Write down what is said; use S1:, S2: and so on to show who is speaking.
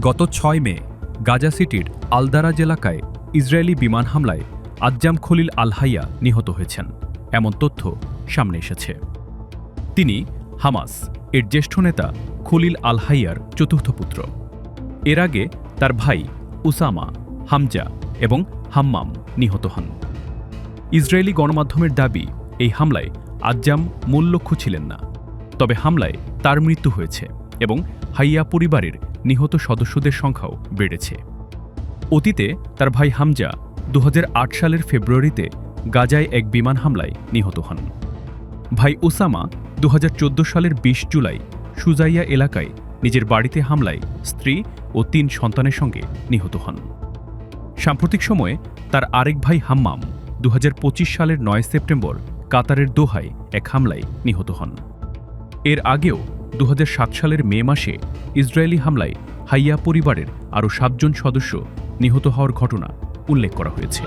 S1: গত ৬ মে গাজা সিটির আল-দারাজ এলাকায় ইসরায়েলি বিমান হামলায় আজ্জাম খলিল আল-হাইয়া নিহত হয়েছেন এমন তথ্য সামনে এসেছে। তিনি হামাস এর জ্যেষ্ঠ নেতা খলিল আল-হাইয়ার চতুর্থ পুত্র। এর আগে তার ভাই উসামা, হামজা এবং হাম্মাম নিহত হন। ইসরায়েলি গণমাধ্যমের দাবি, এই হামলায় আজ্জাম মূল লক্ষ্য ছিলেন না, তবে হামলায় তার মৃত্যু হয়েছে এবং হাইয়া পরিবারের নিহত সদস্যদের সংখ্যাও বেড়েছে। অতীতে তার ভাই হামজা ২০০৮ সালের ফেব্রুয়ারিতে গাজায় এক বিমান হামলায় নিহত হন। ভাই উসামা ২০১৪ সালের ২০ জুলাই সুজাইয়া এলাকায় নিজের বাড়িতে হামলায় স্ত্রী ও ৩ সন্তানের সঙ্গে নিহত হন। সাম্প্রতিক সময়ে তার আরেক ভাই হাম্মাম ২০২৫ সালের ৯ সেপ্টেম্বর কাতারের দোহায় এক হামলায় নিহত হন। এর আগেও ২০০৭ সালের মে মাসে ইসরায়েলি হামলায় হাইয়া পরিবারের আরও ৭ জন সদস্য নিহত হওয়ার ঘটনা উল্লেখ করা হয়েছে।